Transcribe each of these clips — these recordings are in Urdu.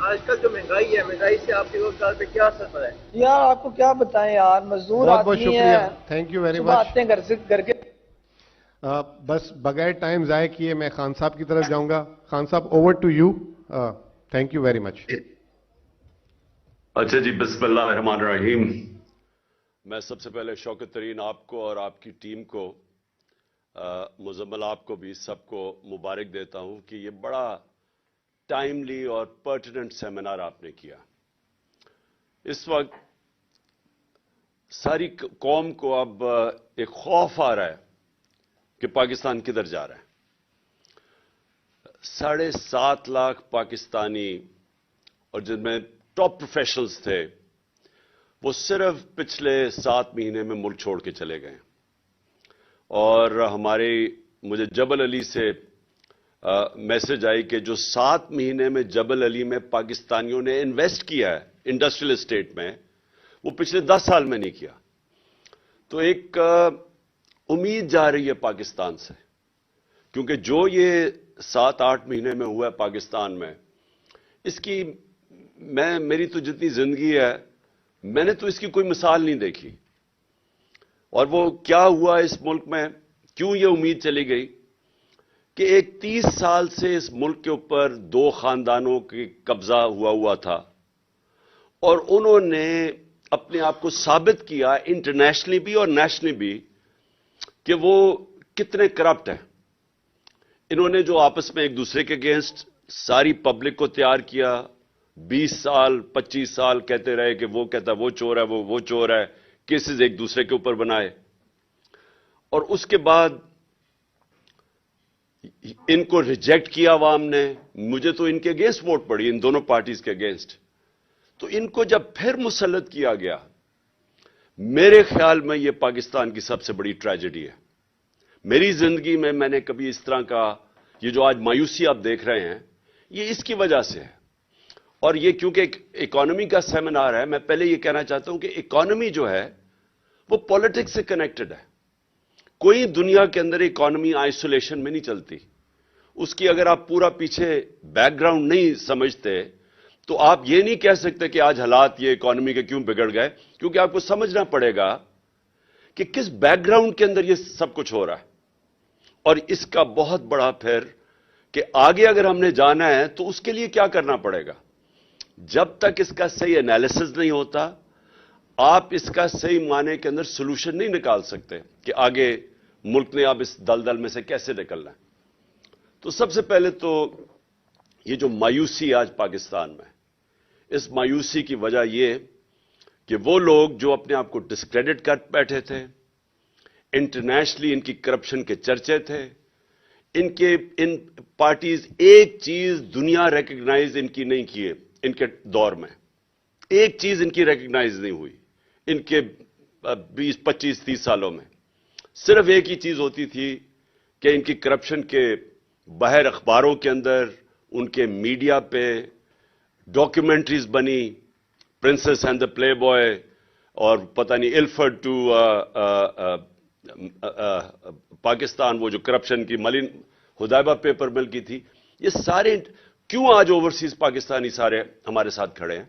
آج کل جو مہنگائی ہے، مہنگائی سے آپ کے روزگار پہ کیا اثر پڑا ہے؟ یار آپ کو کیا بتائیں یار، مزدور بہت بہت آدمی شکریہ، ہے، تھینک یو ویری صبح مچ۔ آتے ہیں گھر کے۔ بس بغیر ٹائم ضائع کیے میں خان صاحب کی طرف جاؤں گا۔ خان صاحب over to you, thank you very much. اچھا جی، بسم اللہ الرحمن الرحیم۔ میں سب سے پہلے شوکت ترین آپ کو اور آپ کی ٹیم کو، مزمل آپ کو بھی، سب کو مبارک دیتا ہوں کہ یہ بڑا ٹائملی اور پرٹیننٹ سیمینار آپ نے کیا۔ اس وقت ساری قوم کو اب ایک خوف آ رہا ہے کہ پاکستان کدھر جا رہا ہے۔ 7.5 لاکھ پاکستانی، اور جن میں ٹاپ پروفیشنلز تھے، وہ صرف پچھلے 7 مہینے میں ملک چھوڑ کے چلے گئے۔ اور مجھے جبل علی سے میسج آئی کہ جو 7 مہینے میں جبل علی میں پاکستانیوں نے انویسٹ کیا ہے انڈسٹریل اسٹیٹ میں، وہ پچھلے 10 سال میں نہیں کیا۔ تو ایک امید جا رہی ہے پاکستان سے، کیونکہ جو یہ 7-8 مہینے میں ہوا ہے پاکستان میں، اس کی میری تو جتنی زندگی ہے، میں نے تو اس کی کوئی مثال نہیں دیکھی۔ اور وہ کیا ہوا اس ملک میں، کیوں یہ امید چلی گئی کہ ایک 30 سال سے اس ملک کے اوپر 2 خاندانوں کی قبضہ ہوا تھا، اور انہوں نے اپنے آپ کو ثابت کیا انٹرنیشنلی بھی اور نیشنلی بھی کہ وہ کتنے کرپٹ ہیں۔ انہوں نے جو آپس میں ایک دوسرے کے اگینسٹ ساری پبلک کو تیار کیا، 20 سال 25 سال کہتے رہے کہ وہ کہتا وہ چور ہے، وہ چور ہے، کیسز ایک دوسرے کے اوپر بنائے، اور اس کے بعد ان کو ریجیکٹ کیا عوام نے۔ مجھے تو ان کے اگینسٹ ووٹ پڑی، ان دونوں پارٹیز کے اگینسٹ۔ تو ان کو جب پھر مسلط کیا گیا، میرے خیال میں یہ پاکستان کی سب سے بڑی ٹریجڈی ہے۔ میری زندگی میں میں نے کبھی اس طرح کا، یہ جو آج مایوسی آپ دیکھ رہے ہیں، یہ اس کی وجہ سے ہے۔ اور یہ کیونکہ ایک اکانومی کا سیمینار ہے، میں پہلے یہ کہنا چاہتا ہوں کہ اکانومی جو ہے وہ پولیٹکس سے کنیکٹڈ ہے۔ کوئی دنیا کے اندر اکانومی آئسولیشن میں نہیں چلتی۔ اس کی اگر آپ پورا پیچھے بیک گراؤنڈ نہیں سمجھتے تو آپ یہ نہیں کہہ سکتے کہ آج حالات یہ اکانومی کے کیوں بگڑ گئے، کیونکہ آپ کو سمجھنا پڑے گا کہ کس بیک گراؤنڈ کے اندر یہ سب کچھ ہو رہا ہے۔ اور اس کا بہت بڑا پھر کہ آگے اگر ہم نے جانا ہے تو اس کے لیے کیا کرنا پڑے گا۔ جب تک اس کا صحیح انالیسز نہیں ہوتا، آپ اس کا صحیح معنی کے اندر سولوشن نہیں نکال سکتے کہ آگے ملک نے اب اس دلدل میں سے کیسے نکلنا ہے۔ تو سب سے پہلے تو یہ جو مایوسی آج پاکستان میں، اس مایوسی کی وجہ یہ کہ وہ لوگ جو اپنے آپ کو ڈسکریڈٹ کر بیٹھے تھے، انٹرنیشنلی ان کی کرپشن کے چرچے تھے، ان پارٹیز ایک چیز دنیا ریکگنائز ان کی نہیں کیے، ان کے دور میں ایک چیز ان کی ریکگنائز نہیں ہوئی۔ ان کے 20 25 30 سالوں میں صرف ایک ہی چیز ہوتی تھی کہ ان کی کرپشن کے باہر اخباروں کے اندر، ان کے میڈیا پہ ڈاکیومنٹریز بنی، princess and the play boy, اور پتہ نہیں الفرڈ ٹو پاکستان، وہ جو کرپشن کی ملن حدیبہ پیپر مل کی تھی۔ یہ سارے کیوں آج اوورسیز پاکستانی سارے ہمارے ساتھ کھڑے ہیں؟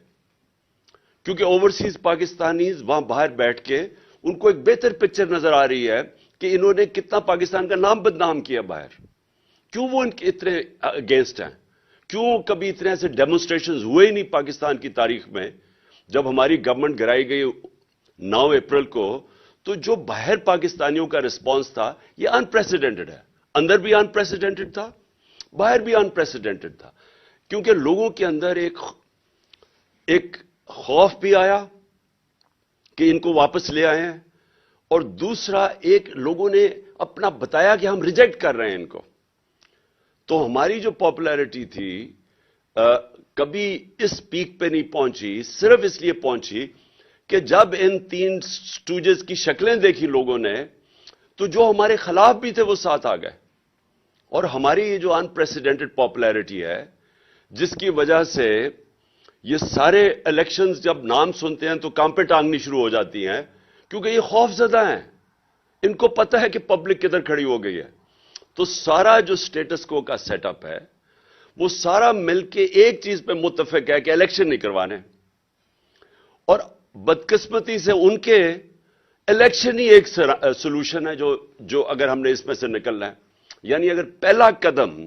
کیونکہ اوورسیز پاکستانیز وہاں باہر بیٹھ کے ان کو ایک بہتر پکچر نظر آ رہی ہے کہ انہوں نے کتنا پاکستان کا نام بدنام کیا باہر۔ کیوں وہ ان کے اتنے اگینسٹ ہیں؟ کیوں کبھی اتنے ایسے ڈیمونسٹریشنز ہوئے ہی نہیں پاکستان کی تاریخ میں؟ جب ہماری گورنمنٹ گرائی گئی 9 اپریل کو، تو جو باہر پاکستانیوں کا رسپانس تھا یہ انپریسیڈنٹڈ ہے۔ اندر بھی انپریسیڈنٹڈ تھا، باہر بھی انپریسیڈنٹڈ تھا، کیونکہ لوگوں کے اندر ایک خوف بھی آیا کہ ان کو واپس لے آئے ہیں، اور دوسرا ایک لوگوں نے اپنا بتایا کہ ہم ریجیکٹ کر رہے ہیں ان کو۔ تو ہماری جو پاپولیرٹی تھی کبھی اس پیک پہ نہیں پہنچی، صرف اس لیے پہنچی کہ جب ان 3 سٹوجز کی شکلیں دیکھی لوگوں نے، تو جو ہمارے خلاف بھی تھے وہ ساتھ آ گئے۔ اور ہماری یہ جو انپریسیڈنٹڈ پاپولیرٹی ہے، جس کی وجہ سے یہ سارے الیکشنز جب نام سنتے ہیں تو کانپیں ٹانگنی شروع ہو جاتی ہیں، کیونکہ یہ خوف زدہ ہیں۔ ان کو پتہ ہے کہ پبلک کدھر کھڑی ہو گئی ہے۔ تو سارا جو سٹیٹس کو کا سیٹ اپ ہے وہ سارا مل کے ایک چیز پہ متفق ہے کہ الیکشن نہیں کروانے، اور بدقسمتی سے ان کے الیکشن ہی ایک سولوشن ہے جو اگر ہم نے اس میں سے نکلنا ہے، یعنی اگر پہلا قدم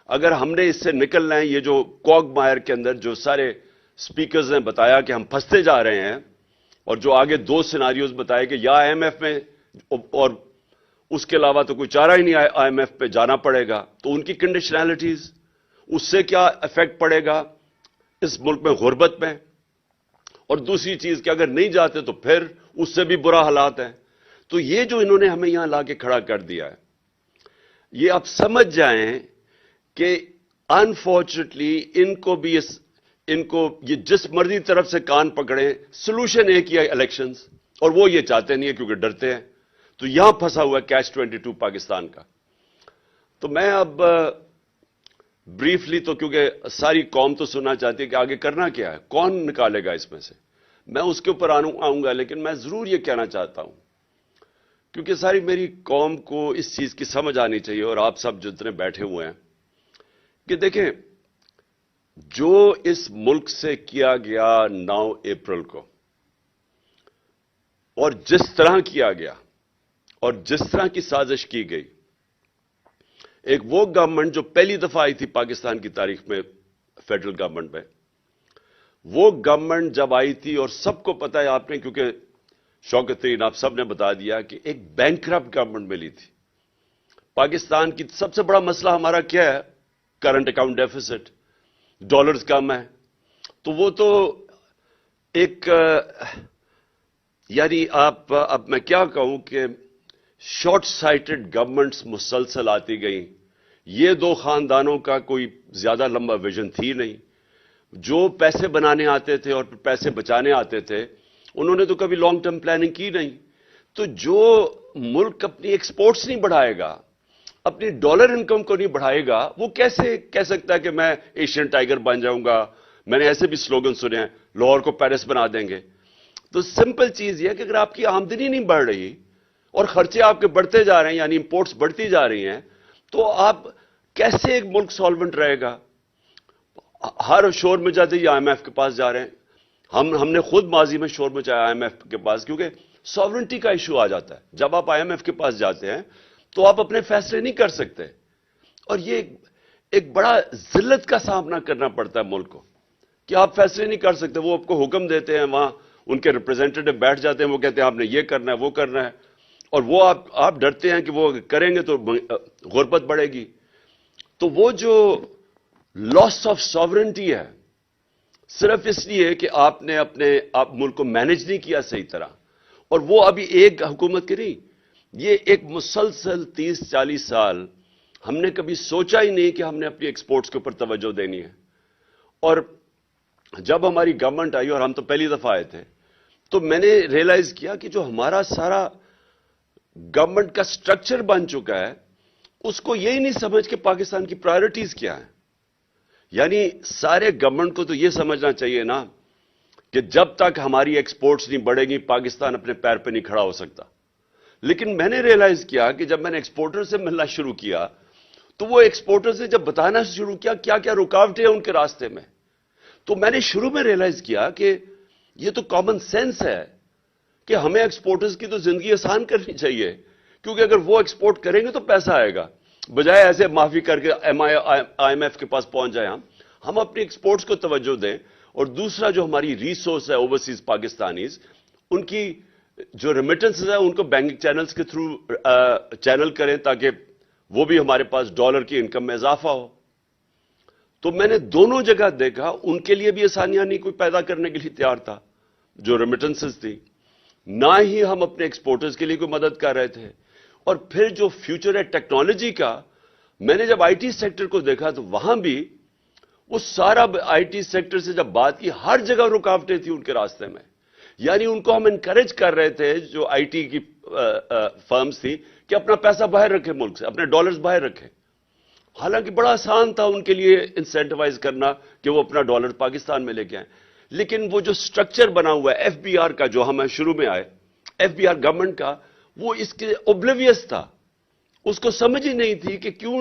اگر ہم نے اس سے نکلنا ہے، یہ جو کوگ مائر کے اندر جو سارے سپیکرز نے بتایا کہ ہم پھنستے جا رہے ہیں، اور جو آگے دو سیناریوز بتائے کہ یا آئی ایم ایف میں اور اس کے علاوہ تو کوئی چارہ ہی نہیں، آئی ایم ایف پہ جانا پڑے گا، تو ان کی کنڈیشنلٹیز، اس سے کیا ایفیکٹ پڑے گا اس ملک میں غربت میں، اور دوسری چیز کہ اگر نہیں جاتے تو پھر اس سے بھی برا حالات ہیں۔ تو یہ جو انہوں نے ہمیں یہاں لا کے کھڑا کر دیا ہے، یہ آپ سمجھ جائیں کہ انفارچونیٹلی ان کو یہ جس مرضی طرف سے کان پکڑیں، سولوشن ایک ہی ہے الیکشنز، اور وہ یہ چاہتے نہیں ہے کیونکہ ڈرتے ہیں۔ تو یہاں پھنسا ہوا ہے کیچ 22 پاکستان کا۔ تو میں اب بریفلی، تو کیونکہ ساری قوم تو سننا چاہتی ہے کہ آگے کرنا کیا ہے، کون نکالے گا اس میں سے، میں اس کے اوپر آؤں گا، لیکن میں ضرور یہ کہنا چاہتا ہوں کیونکہ ساری میری قوم کو اس چیز کی سمجھ آنی چاہیے، اور آپ سب جتنے بیٹھے ہوئے ہیں، کہ دیکھیں جو اس ملک سے کیا گیا 9 اپریل کو، اور جس طرح کیا گیا اور جس طرح کی سازش کی گئی، ایک وہ گورنمنٹ جو پہلی دفعہ آئی تھی پاکستان کی تاریخ میں فیڈرل گورنمنٹ میں، وہ گورنمنٹ جب آئی تھی، اور سب کو پتا ہے آپ نے، کیونکہ شوکت ترین آپ سب نے بتا دیا کہ ایک بینکرپٹ گورنمنٹ ملی تھی پاکستان کی۔ سب سے بڑا مسئلہ ہمارا کیا ہے؟ کرنٹ اکاؤنٹ ڈیفیسٹ، ڈالرز کم ہے۔ تو وہ تو ایک یعنی اب میں کیا کہوں کہ شارٹ سائٹڈ گورنمنٹس مسلسل آتی گئیں۔ یہ دو خاندانوں کا کوئی زیادہ لمبا ویژن تھی نہیں، جو پیسے بنانے آتے تھے اور پیسے بچانے آتے تھے، انہوں نے تو کبھی لانگ ٹرم پلاننگ کی نہیں۔ تو جو ملک اپنی ایکسپورٹس نہیں بڑھائے گا، اپنی ڈالر انکم کو نہیں بڑھائے گا، وہ کیسے کہہ سکتا ہے کہ میں ایشین ٹائیگر بن جاؤں گا؟ میں نے ایسے بھی سلوگن سنے ہیں، لاہور کو پیرس بنا دیں گے۔ تو سمپل چیز یہ ہے کہ اگر آپ کی آمدنی نہیں بڑھ رہی اور خرچے آپ کے بڑھتے جا رہے ہیں، یعنی امپورٹس بڑھتی جا رہی ہیں، تو آپ کیسے ایک ملک سالونٹ رہے گا؟ ہر شور میں جاتے ہی آئی ایم ایف کے پاس جا رہے ہیں۔ ہم نے خود ماضی میں شور مچایا آئی ایم ایف کے پاس، کیونکہ ساورنٹی کا ایشو آ جاتا ہے۔ جب آپ آئی ایم ایف کے پاس جاتے ہیں تو آپ اپنے فیصلے نہیں کر سکتے، اور یہ ایک بڑا ذلت کا سامنا کرنا پڑتا ہے ملک کو کہ آپ فیصلے نہیں کر سکتے۔ وہ آپ کو حکم دیتے ہیں، وہاں ان کے ریپرزینٹیٹو بیٹھ جاتے ہیں، وہ کہتے ہیں آپ نے یہ کرنا ہے، وہ کرنا ہے، اور وہ آپ ڈرتے ہیں کہ وہ کریں گے تو غربت بڑھے گی۔ تو وہ جو لاس آف ساورنٹی ہے، صرف اس لیے کہ آپ نے آپ ملک کو مینج نہیں کیا صحیح طرح، اور وہ ابھی ایک حکومت کی نہیں، یہ ایک مسلسل 30-40 سال ہم نے کبھی سوچا ہی نہیں کہ ہم نے اپنی ایکسپورٹس کے اوپر توجہ دینی ہے۔ اور جب ہماری گورنمنٹ آئی، اور ہم تو پہلی دفعہ آئے تھے، تو میں نے ریئلائز کیا کہ جو ہمارا سارا گورنمنٹ کا سٹرکچر بن چکا ہے، اس کو یہی نہیں سمجھ کہ پاکستان کی پرائرٹیز کیا ہیں۔ یعنی سارے گورنمنٹ کو تو یہ سمجھنا چاہیے نا کہ جب تک ہماری ایکسپورٹس نہیں بڑھے گی، پاکستان اپنے پیر پہ نہیں کھڑا ہو سکتا۔ لیکن میں نے ریئلائز کیا کہ جب میں نے ایکسپورٹر سے ملنا شروع کیا، تو وہ ایکسپورٹر سے جب بتانا شروع کیا کیا کیا رکاوٹیں ہیں ان کے راستے میں، تو میں نے شروع میں ریئلائز کیا کہ یہ تو کامن سینس ہے کہ ہمیں ایکسپورٹرز کی تو زندگی آسان کرنی چاہیے، کیونکہ اگر وہ ایکسپورٹ کریں گے تو پیسہ آئے گا، بجائے ایسے معافی کر کے آئی ایم ایف کے پاس پہنچ جائیں ہم اپنی ایکسپورٹس کو توجہ دیں۔ اور دوسرا جو ہماری ریسورس ہے اوورسیز پاکستانیز، ان کی جو ریمیٹنسز ہیں ان کو بینکنگ چینلز کے تھرو چینل کریں، تاکہ وہ بھی ہمارے پاس ڈالر کی انکم میں اضافہ ہو۔ تو میں نے دونوں جگہ دیکھا، ان کے لیے بھی آسانیاں نہیں کوئی پیدا کرنے کے لیے تیار تھا جو ریمیٹنسز تھی، نہ ہی ہم اپنے ایکسپورٹرز کے لیے کوئی مدد کر رہے تھے۔ اور پھر جو فیوچر ہے ٹیکنالوجی کا، میں نے جب آئی ٹی سیکٹر کو دیکھا تو وہاں بھی وہ سارا آئی ٹی سیکٹر سے جب بات کی، ہر جگہ رکاوٹیں تھیں ان کے راستے میں۔ یعنی ان کو ہم انکریج کر رہے تھے، جو آئی ٹی کی فرمز تھی، کہ اپنا پیسہ باہر رکھیں ملک سے، اپنے ڈالرز باہر رکھیں۔ حالانکہ بڑا آسان تھا ان کے لیے انسینٹیوائز کرنا کہ وہ اپنا ڈالر پاکستان میں لے کے آئیں، لیکن وہ جو سٹرکچر بنا ہوا ہے ایف بی آر کا، جو ہمیں شروع میں آئے ایف بی آر گورنمنٹ کا، وہ اس کے اوبلیویس تھا، اس کو سمجھ ہی نہیں تھی کہ کیوں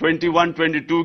21-22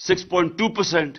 6.2%,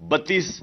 $32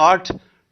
8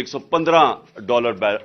$115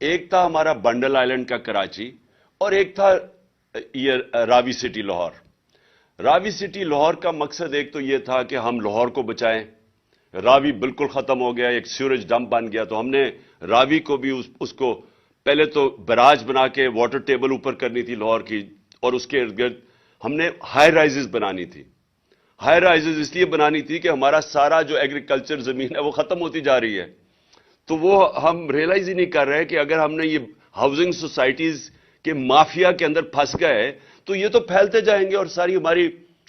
ایک تھا ہمارا بنڈل آئلینڈ کا کراچی اور ایک تھا یہ راوی سٹی لاہور. راوی سٹی لاہور کا مقصد ایک تو یہ تھا کہ ہم لاہور کو بچائیں. راوی بالکل ختم ہو گیا, ایک سیوریج ڈمپ بن گیا, تو ہم نے راوی کو بھی اس کو پہلے تو براج بنا کے واٹر ٹیبل اوپر کرنی تھی لاہور کی, اور اس کے ارد گرد ہم نے ہائی رائزز بنانی تھی. ہائی رائزز اس لیے بنانی تھی کہ ہمارا سارا جو ایگریکلچر زمین ہے وہ ختم ہوتی جا رہی ہے. تو وہ ہم ریئلائز ہی نہیں کر رہے کہ اگر ہم نے یہ ہاؤسنگ سوسائٹیز کے مافیا کے اندر پھنس گئے تو یہ تو پھیلتے جائیں گے, اور ساری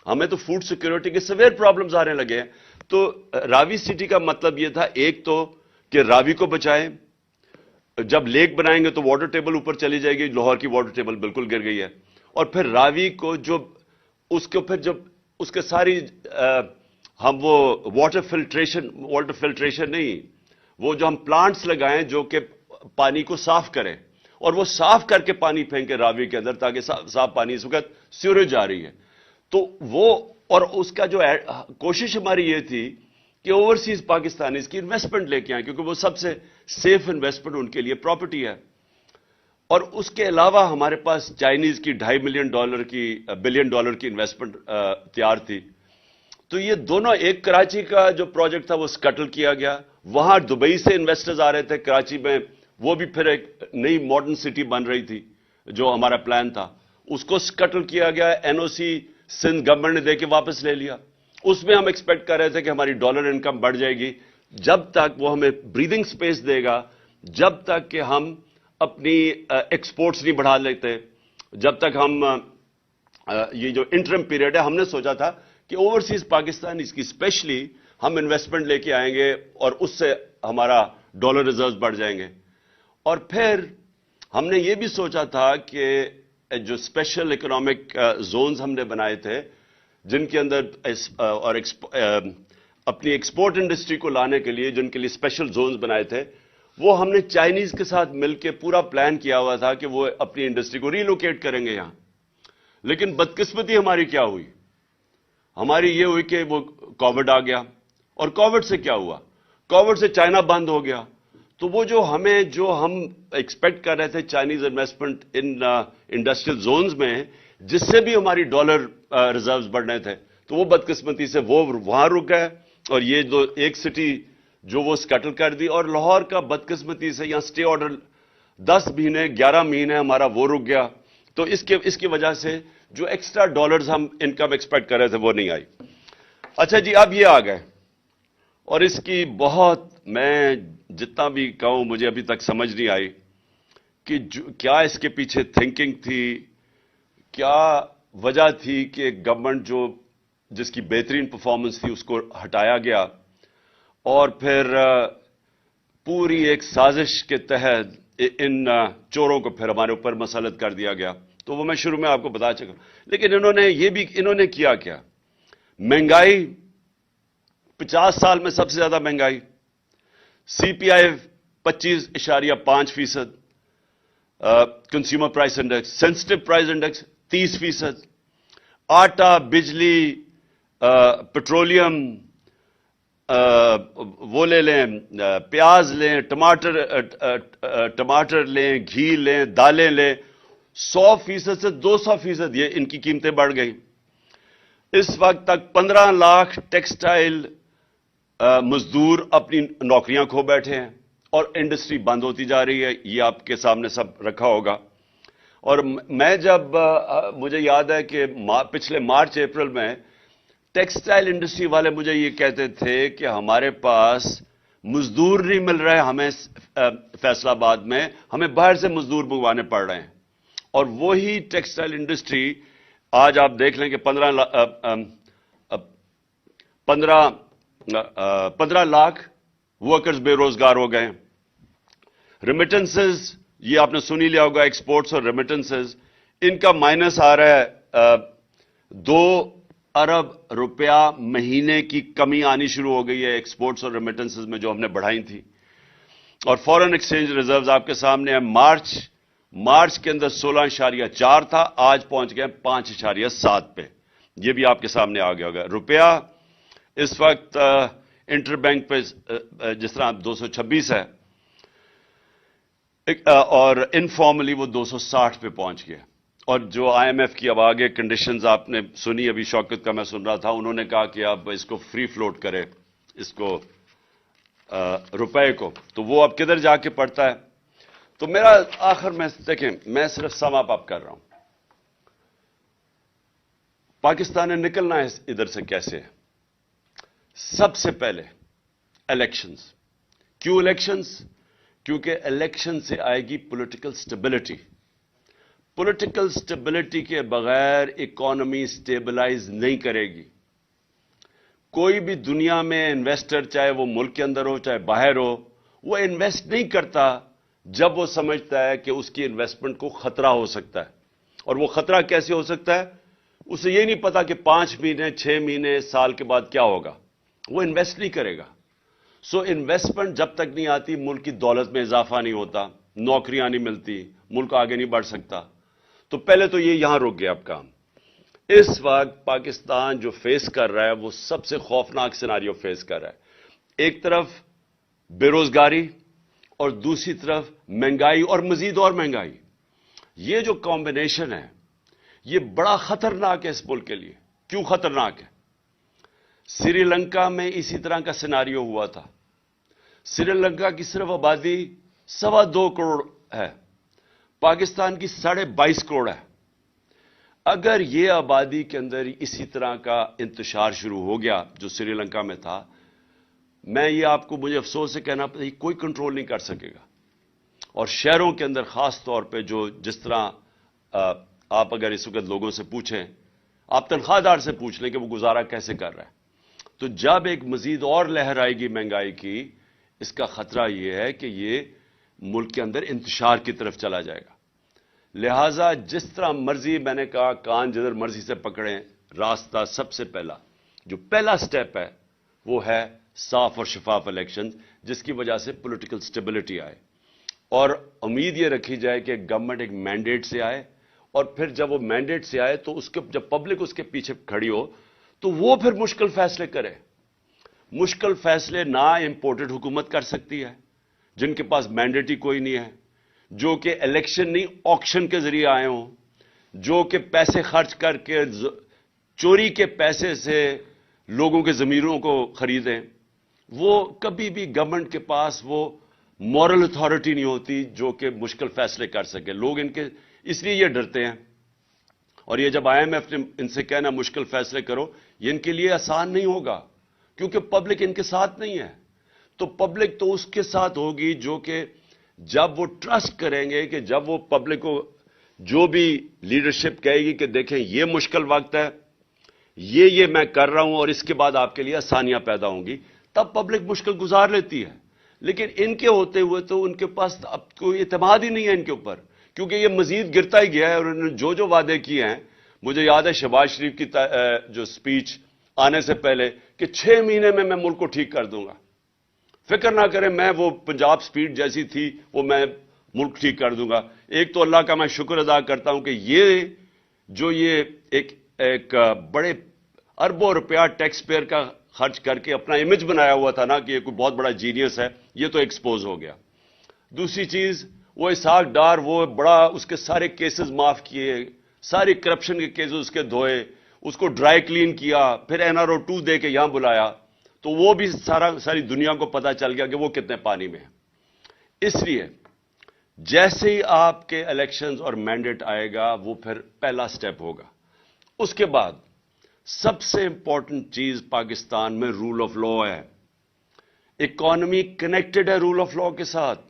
ہمیں تو فوڈ سیکورٹی کے سویر پرابلمز آنے لگے ہیں. تو راوی سٹی کا مطلب یہ تھا ایک تو کہ راوی کو بچائیں, جب لیک بنائیں گے تو واٹر ٹیبل اوپر چلی جائے گی, لاہور کی واٹر ٹیبل بالکل گر گئی ہے, اور پھر راوی کو جو اس کو پھر جب اس کے ساری ہم وہ واٹر فلٹریشن نہیں, وہ جو ہم پلانٹس لگائیں جو کہ پانی کو صاف کریں, اور وہ صاف کر کے پانی پھینکے راوی کے اندر تاکہ صاف پانی, اس وقت سیوریج آ رہی ہے. تو وہ اور اس کا جو کوشش ہماری یہ تھی کہ اوورسیز پاکستانیز کی انویسٹمنٹ لے کے آئیں, کیونکہ وہ سب سے سیف انویسٹمنٹ ان کے لیے پراپرٹی ہے. اور اس کے علاوہ ہمارے پاس چائنیز کی $2.5 بلین کی انویسٹمنٹ تیار تھی. تو یہ دونوں, ایک کراچی کا جو پروجیکٹ تھا وہ سکٹل کیا گیا, وہاں دبئی سے انویسٹرز آ رہے تھے کراچی میں, وہ بھی پھر ایک نئی ماڈرن سٹی بن رہی تھی جو ہمارا پلان تھا, اس کو سکٹل کیا گیا. NOC سندھ گورنمنٹ نے دے کے واپس لے لیا. اس میں ہم ایکسپیکٹ کر رہے تھے کہ ہماری ڈالر انکم بڑھ جائے گی, جب تک وہ ہمیں بریدنگ سپیس دے گا, جب تک کہ ہم اپنی ایکسپورٹس نہیں بڑھا لیتے, جب تک ہم یہ جو انٹرم پیریڈ ہے, ہم نے سوچا تھا کہ اوورسیز پاکستان اس کی اسپیشلی ہم انویسٹمنٹ لے کے آئیں گے اور اس سے ہمارا ڈالر ریزروز بڑھ جائیں گے. اور پھر ہم نے یہ بھی سوچا تھا کہ جو اسپیشل اکنامک زونز ہم نے بنائے تھے جن کے اندر اور اپنی ایکسپورٹ انڈسٹری کو لانے کے لیے جن کے لیے اسپیشل زونز بنائے تھے, وہ ہم نے چائنیز کے ساتھ مل کے پورا پلان کیا ہوا تھا کہ وہ اپنی انڈسٹری کو ریلوکیٹ کریں گے یہاں. لیکن بدقسمتی ہماری کیا ہوئی, ہماری یہ ہوئی کہ وہ کووڈ آ گیا, اور کووڈ سے کیا ہوا, کووڈ سے چائنا بند ہو گیا. تو وہ جو ہم ایکسپیکٹ کر رہے تھے Chinese investment in industrial zones میں, جس سے بھی ہماری ڈالر ریزروز بڑھنے تھے, تو وہ بدقسمتی سے وہ وہاں رک گئے, اور یہ جو ایک سٹی جو وہ سکٹل کر دی, اور لاہور کا بدقسمتی سے یہاں سٹے آرڈر 10 مہینے 11 مہینے ہمارا وہ رک گیا. تو اس کی وجہ سے جو ایکسٹرا ڈالرز ہم انکم ایکسپیکٹ کر رہے تھے وہ نہیں آئی. اچھا جی, اب یہ آ گئے, اور اس کی بہت, میں جتنا بھی کہوں مجھے ابھی تک سمجھ نہیں آئی کہ کیا اس کے پیچھے تھنکنگ تھی, کیا وجہ تھی کہ گورنمنٹ جس کی بہترین پرفارمنس تھی اس کو ہٹایا گیا, اور پھر پوری ایک سازش کے تحت ان چوروں کو پھر ہمارے اوپر مسلط کر دیا گیا. تو وہ میں شروع میں آپ کو بتا چکا. لیکن انہوں نے کیا کیا, مہنگائی 50 سال میں سب سے زیادہ مہنگائی, CPI 25.5%, consumer price index, sensitive price index 30%, آٹا, بجلی, پیٹرولیم, وہ لے لیں, پیاز لیں, ٹماٹر لیں, گھی لیں, دالیں لیں, 100% سے 200% یہ ان کی قیمتیں بڑھ گئی. اس وقت تک 15 لاکھ ٹیکسٹائل مزدور اپنی نوکریاں کھو بیٹھے ہیں, اور انڈسٹری بند ہوتی جا رہی ہے. یہ آپ کے سامنے سب رکھا ہوگا. اور میں جب مجھے یاد ہے کہ پچھلے مارچ اپریل میں ٹیکسٹائل انڈسٹری والے مجھے یہ کہتے تھے کہ ہمارے پاس مزدور نہیں مل رہے, ہمیں فیصل آباد میں ہمیں باہر سے مزدور منگوانے پڑ رہے ہیں. اور وہی ٹیکسٹائل انڈسٹری آج آپ دیکھ لیں کہ 15 لاکھ ورکرز بے روزگار ہو گئے. ریمیٹنسز, یہ آپ نے سنی لیا ہوگا, ایکسپورٹس اور ریمیٹنسز, ان کا مائنس آ رہا ہے. 2 ارب روپیہ مہینے کی کمی آنی شروع ہو گئی ہے ایکسپورٹس اور ریمیٹنسز میں جو ہم نے بڑھائی تھی. اور فورن ایکسچینج ریزروز آپ کے سامنے ہیں. مارچ کے اندر 16.4 تھا, آج پہنچ گئے 5.7 پہ. یہ بھی آپ کے سامنے آ گیا ہوگا. روپیہ اس وقت انٹر بینک پہ جس طرح 226 ہے. اور انفارملی وہ 260 پہ پہنچ گیا. اور جو آئی ایم ایف کی اب آگے کنڈیشنز آپ نے سنی, ابھی شوکت کا میں سن رہا تھا, انہوں نے کہا کہ اب اس کو فری فلوٹ کرے, اس کو روپے کو, تو وہ اب کدھر جا کے پڑتا ہے. تو میرا آخر میں دیکھیں, میں صرف سم اپ کر رہا ہوں. پاکستان نے نکلنا ہے ادھر سے کیسے؟ سب سے پہلے الیکشنز. کیوں الیکشنز؟ کیونکہ الیکشن سے آئے گی پولیٹیکل سٹیبلٹی. پولیٹیکل سٹیبلٹی کے بغیر اکانومی سٹیبلائز نہیں کرے گی. کوئی بھی دنیا میں انویسٹر, چاہے وہ ملک کے اندر ہو چاہے باہر ہو, وہ انویسٹ نہیں کرتا جب وہ سمجھتا ہے کہ اس کی انویسٹمنٹ کو خطرہ ہو سکتا ہے. اور وہ خطرہ کیسے ہو سکتا ہے؟ اسے یہ نہیں پتا کہ 5 مہینے 6 مہینے سال کے بعد کیا ہوگا, وہ انویسٹ نہیں کرے گا. سو انویسٹمنٹ جب تک نہیں آتی, ملک کی دولت میں اضافہ نہیں ہوتا, نوکریاں نہیں ملتی, ملک آگے نہیں بڑھ سکتا. تو پہلے تو یہ یہاں رک گیا اب کام. اس وقت پاکستان جو فیس کر رہا ہے وہ سب سے خوفناک سیناریو فیس کر رہا ہے. ایک طرف بے روزگاری اور دوسری طرف مہنگائی اور مزید اور مہنگائی. یہ جو کمبینیشن ہے یہ بڑا خطرناک ہے اس ملک کے لیے. کیوں خطرناک ہے؟ سری لنکا میں اسی طرح کا سیناریو ہوا تھا. سری لنکا کی صرف آبادی 2.25 کروڑ ہے, پاکستان کی 22.5 کروڑ ہے. اگر یہ آبادی کے اندر اسی طرح کا انتشار شروع ہو گیا جو سری لنکا میں تھا, میں یہ آپ کو مجھے افسوس سے کہنا پڑتا ہے, کوئی کنٹرول نہیں کر سکے گا. اور شہروں کے اندر خاص طور پہ جو جس طرح آپ اگر اس وقت لوگوں سے پوچھیں, آپ تنخواہ دار سے پوچھ لیں کہ وہ گزارا کیسے کر رہا ہے, تو جب ایک مزید اور لہر آئے گی مہنگائی کی, اس کا خطرہ یہ ہے کہ یہ ملک کے اندر انتشار کی طرف چلا جائے گا. لہذا جس طرح مرضی, میں نے کہا کان جدھر مرضی سے پکڑیں, راستہ سب سے جو پہلا سٹیپ ہے وہ ہے صاف اور شفاف الیکشن, جس کی وجہ سے پولیٹیکل سٹیبلٹی آئے. اور امید یہ رکھی جائے کہ گورنمنٹ ایک مینڈیٹ سے آئے, اور پھر جب وہ مینڈیٹ سے آئے تو جب پبلک اس کے پیچھے کھڑی ہو تو وہ پھر مشکل فیصلے کرے. مشکل فیصلے نہ امپورٹڈ حکومت کر سکتی ہے جن کے پاس مینڈیٹ ہی کوئی نہیں ہے, جو کہ الیکشن نہیں آکشن کے ذریعے آئے ہوں, جو کہ پیسے خرچ کر کے چوری کے پیسے سے لوگوں کے ضمیروں کو خریدیں. وہ کبھی بھی گورنمنٹ کے پاس وہ مورل اتھارٹی نہیں ہوتی جو کہ مشکل فیصلے کر سکے. لوگ ان کے اس لیے یہ ڈرتے ہیں. اور یہ جب آئی ایم ایف نے ان سے کہنا مشکل فیصلے کرو, یہ ان کے لیے آسان نہیں ہوگا کیونکہ پبلک ان کے ساتھ نہیں ہے. تو پبلک تو اس کے ساتھ ہوگی جو کہ جب وہ ٹرسٹ کریں گے کہ جب وہ پبلک کو جو بھی لیڈرشپ کہے گی کہ دیکھیں یہ مشکل وقت ہے, یہ میں کر رہا ہوں اور اس کے بعد آپ کے لیے آسانیاں پیدا ہوں گی, تب پبلک مشکل گزار لیتی ہے. لیکن ان کے ہوتے ہوئے تو ان کے پاس اب کوئی اعتماد ہی نہیں ہے ان کے اوپر, کیونکہ یہ مزید گرتا ہی گیا ہے. اور انہوں نے جو وعدے کیے ہیں, مجھے یاد ہے شہباز شریف کی جو سپیچ آنے سے پہلے کہ 6 مہینے میں ملک کو ٹھیک کر دوں گا, فکر نہ کریں, میں وہ پنجاب سپیڈ جیسی تھی وہ میں ملک ٹھیک کر دوں گا. ایک تو اللہ کا میں شکر ادا کرتا ہوں کہ یہ ایک بڑے اربوں روپیہ ٹیکس پیئر کا خرچ کر کے اپنا امیج بنایا ہوا تھا نا کہ یہ کوئی بہت بڑا جینیس ہے, یہ تو ایکسپوز ہو گیا. دوسری چیز, وہ اسحاق ڈار, وہ بڑا, اس کے سارے کیسز معاف کیے, سارے کرپشن کے کیسز اس کے دھوئے, اس کو ڈرائی کلین کیا, پھر NRO 2 دے کے یہاں بلایا, تو وہ بھی ساری دنیا کو پتا چل گیا کہ وہ کتنے پانی میں ہے. اس لیے جیسے ہی آپ کے الیکشنز اور مینڈیٹ آئے گا وہ پھر پہلا سٹیپ ہوگا. اس کے بعد سب سے امپورٹنٹ چیز پاکستان میں رول آف لا ہے. اکانومی کنیکٹڈ ہے رول آف لا کے ساتھ.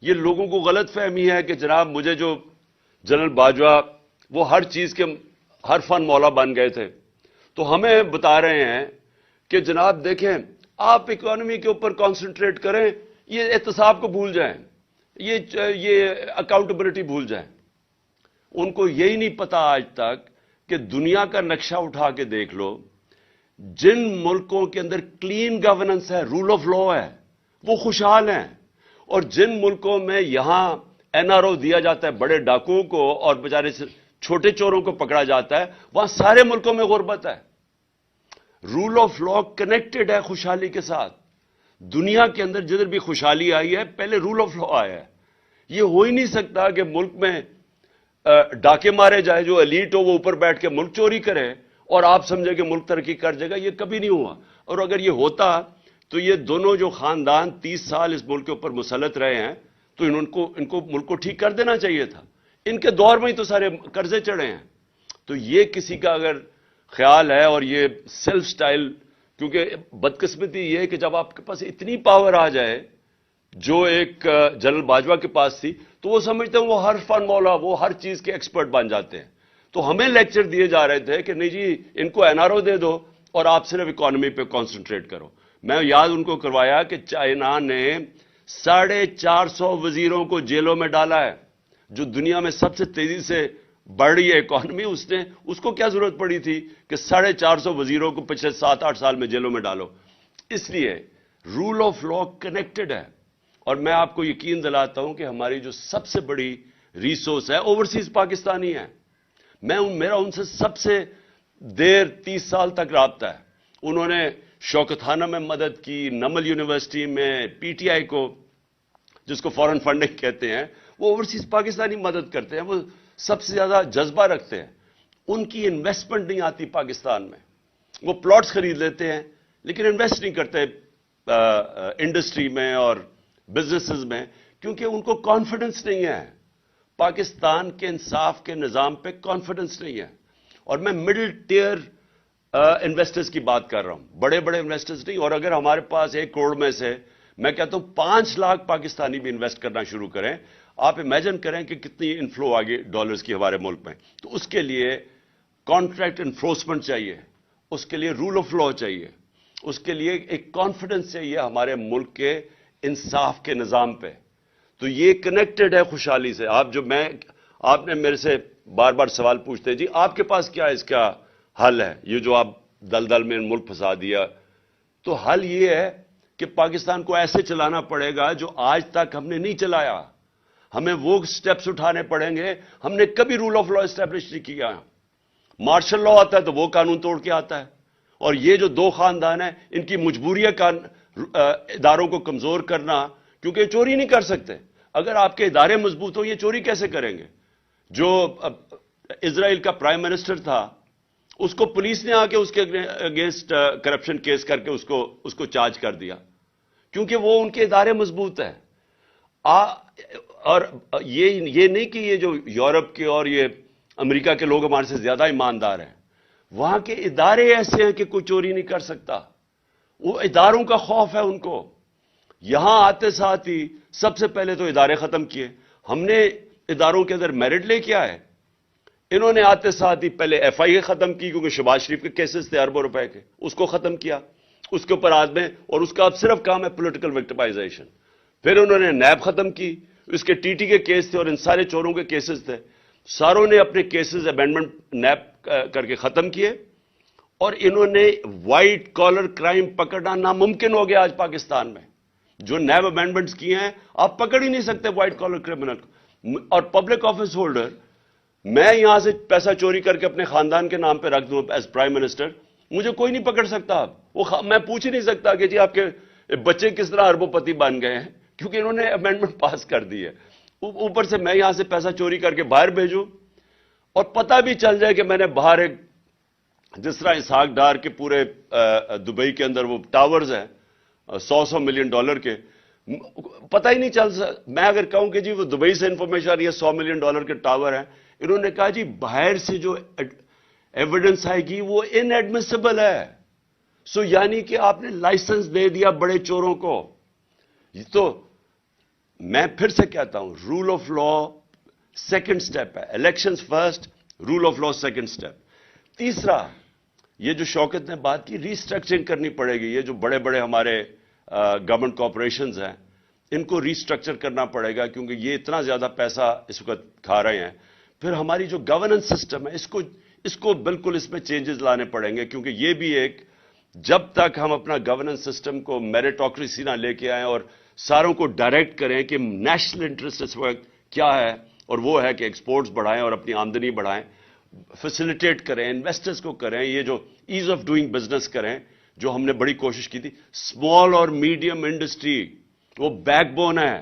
یہ لوگوں کو غلط فہمی ہے کہ جناب مجھے جو جنرل باجوہ وہ ہر چیز کے ہر فن مولا بن گئے تھے, تو ہمیں بتا رہے ہیں کہ جناب دیکھیں آپ اکانومی کے اوپر کانسنٹریٹ کریں, یہ احتساب کو بھول جائیں, یہ اکاؤنٹیبلٹی بھول جائیں. ان کو یہی نہیں پتا آج تک کہ دنیا کا نقشہ اٹھا کے دیکھ لو, جن ملکوں کے اندر کلین گورننس ہے, رول آف لا ہے, وہ خوشحال ہیں. اور جن ملکوں میں یہاں NRO دیا جاتا ہے بڑے ڈاکوؤں کو اور بیچارے چھوٹے چوروں کو پکڑا جاتا ہے, وہاں سارے ملکوں میں غربت ہے. رول آف لا کنیکٹڈ ہے خوشحالی کے ساتھ. دنیا کے اندر جدھر بھی خوشحالی آئی ہے پہلے رول آف لا آیا ہے. یہ ہو ہی نہیں سکتا کہ ملک میں ڈاکے مارے جائے, جو ایلیٹ ہو وہ اوپر بیٹھ کے ملک چوری کرے اور آپ سمجھے کہ ملک ترقی کر جائے گا. یہ کبھی نہیں ہوا. اور اگر یہ ہوتا تو یہ دونوں جو خاندان 30 سال اس ملک کے اوپر مسلط رہے ہیں تو ان کو ملک کو ٹھیک کر دینا چاہیے تھا. ان کے دور میں ہی تو سارے قرضے چڑھے ہیں. تو یہ کسی کا اگر خیال ہے, اور یہ سیلف سٹائل, کیونکہ بدقسمتی یہ ہے کہ جب آپ کے پاس اتنی پاور آ جائے جو ایک جنرل باجوہ کے پاس تھی, تو وہ سمجھتے ہیں وہ ہر فن مولا, وہ ہر چیز کے ایکسپرٹ بن جاتے ہیں. تو ہمیں لیکچر دیے جا رہے تھے کہ نہیں جی ان کو این آر او دے دو اور آپ صرف اکانومی پہ کانسنٹریٹ کرو. میں یاد ان کو کروایا کہ چائنا نے 450 وزیروں کو جیلوں میں ڈالا ہے, جو دنیا میں سب سے تیزی سے بڑھ رہی ہے اکانومی. اس کو کیا ضرورت پڑی تھی کہ 450 وزیروں کو پچھلے 7-8 سال میں جیلوں میں ڈالو. اس لیے رول آف لا کنیکٹڈ ہے. اور میں آپ کو یقین دلاتا ہوں کہ ہماری جو سب سے بڑی ریسورس ہے اوورسیز پاکستانی ہے. میرا ان سے سب سے دیر 30 سال تک رابطہ ہے. انہوں نے شوکتخانہ میں مدد کی, نمل یونیورسٹی میں, پی ٹی آئی کو جس کو فورن فنڈنگ کہتے ہیں, وہ اوورسیز پاکستانی مدد کرتے ہیں. وہ سب سے زیادہ جذبہ رکھتے ہیں. ان کی انویسٹمنٹ نہیں آتی پاکستان میں. وہ پلاٹس خرید لیتے ہیں لیکن انویسٹ نہیں کرتے انڈسٹری میں اور بزنسز میں, کیونکہ ان کو کانفیڈنس نہیں ہے. پاکستان کے انصاف کے نظام پہ کانفیڈنس نہیں ہے. اور میں مڈل ٹیئر انویسٹرز کی بات کر رہا ہوں, بڑے بڑے انویسٹرز نہیں. اور اگر ہمارے پاس 1 کروڑ میں سے میں کہتا ہوں 5 لاکھ پاکستانی بھی انویسٹ کرنا شروع کریں, آپ امیجن کریں کہ کتنی انفلو آگے ڈالرز کی ہمارے ملک میں. تو اس کے لیے کانٹریکٹ انفورسمنٹ چاہیے, اس کے لیے رول آف لا چاہیے, اس کے لیے ایک کانفیڈنس چاہیے ہمارے ملک کے انصاف کے نظام پہ. تو یہ کنیکٹڈ ہے خوشحالی سے. آپ نے میرے سے بار بار سوال پوچھتے جی آپ کے پاس کیا اس کا حل ہے, یہ جو آپ دلدل میں ملک پھنسا دیا. تو حل یہ ہے کہ پاکستان کو ایسے چلانا پڑے گا جو آج تک ہم نے نہیں چلایا. ہمیں وہ سٹیپس اٹھانے پڑیں گے. ہم نے کبھی رول آف لا اسٹیبلش نہیں کیا. مارشل لا آتا ہے تو وہ قانون توڑ کے آتا ہے. اور یہ جو 2 خاندان ہیں ان کی مجبوری ہے اداروں کو کمزور کرنا, کیونکہ چوری نہیں کر سکتے. اگر آپ کے ادارے مضبوط ہو یہ چوری کیسے کریں گے؟ جو اسرائیل کا پرائم منسٹر تھا اس کو پولیس نے آ کے اس کے اگینسٹ کرپشن کیس کر کے اس کو چارج کر دیا, کیونکہ وہ ان کے ادارے مضبوط ہیں. اور یہ نہیں کہ یہ جو یورپ کے اور یہ امریکہ کے لوگ ہمارے سے زیادہ ایماندار ہیں. وہاں کے ادارے ایسے ہیں کہ کوئی چوری نہیں کر سکتا. وہ اداروں کا خوف ہے ان کو. یہاں آتے ساتھ ہی سب سے پہلے تو ادارے ختم کیے. ہم نے اداروں کے اندر میرٹ لے کے آئے. انہوں نے آتے ساتھ ہی پہلے ایف آئی اے ختم کی, کیونکہ شہباز شریف کے کیسز تھے اربوں روپے کے, اس کو ختم کیا. اس کے اوپر آدمی, اور اس کا اب صرف کام ہے پولیٹیکل وکٹمائزیشن. پھر انہوں نے نیب ختم کی, اس کے ٹی ٹی کے کیس تھے اور ان سارے چوروں کے کیسز تھے. ساروں نے اپنے کیسز امینڈمنٹ نیب کر کے ختم کیے. اور انہوں نے وائٹ کالر کرائم پکڑنا ناممکن ہو گیا آج پاکستان میں. جو نیب امینڈمنٹس کیے ہیں آپ پکڑ ہی نہیں سکتے وائٹ کالر کرمنل کو. اور پبلک آفس ہولڈر, میں یہاں سے پیسہ چوری کر کے اپنے خاندان کے نام پہ رکھ دوں ایز پرائم منسٹر, مجھے کوئی نہیں پکڑ سکتا. اب میں پوچھ ہی نہیں سکتا کہ جی آپ کے بچے کس طرح اربوں پتی بن گئے ہیں, کیونکہ انہوں نے امینڈمنٹ پاس کر دی ہے. اوپر سے میں یہاں سے پیسہ چوری کر کے باہر بھیجوں اور پتہ بھی چل جائے کہ میں نے باہر ایک, جس طرح اسحاق ڈار کے پورے دبئی کے اندر وہ ٹاورز ہیں $100 ملین کے, پتہ ہی نہیں چل سکتا. میں اگر کہوں کہ جی وہ دبئی سے انفارمیشن آ رہی ہے $100 ملین کے ٹاور ہیں, انہوں نے کہا جی باہر سے جو ایویڈنس آئے گی وہ ان ایڈمیسیبل ہے. سو یعنی کہ آپ نے لائسنس دے دیا بڑے چوروں کو. تو میں پھر سے کہتا ہوں rule of law second step ہے, elections first, rule of law second step. تیسرا, یہ جو شوکت نے بات کی ریسٹرکچرنگ کرنی پڑے گی. یہ جو بڑے بڑے ہمارے گورنمنٹ کارپوریشنز ہیں ان کو ریسٹرکچر کرنا پڑے گا, کیونکہ یہ اتنا زیادہ پیسہ اس وقت کھا رہے ہیں. پھر ہماری جو گورننس سسٹم ہے اس کو بالکل اس میں چینجز لانے پڑیں گے, کیونکہ یہ بھی ایک, جب تک ہم اپنا گورننس سسٹم کو میریٹوکریسی نہ لے کے آئیں اور ساروں کو ڈائریکٹ کریں کہ نیشنل انٹرسٹ اس وقت کیا ہے, اور وہ ہے کہ ایکسپورٹس بڑھائیں اور اپنی آمدنی بڑھائیں, فیسیلیٹیٹ کریں, انویسٹرز کو کریں, یہ جو ایز آف ڈوئنگ بزنس کریں, جو ہم نے بڑی کوشش کی تھی. اسمال اور میڈیم انڈسٹری وہ بیک بون ہے,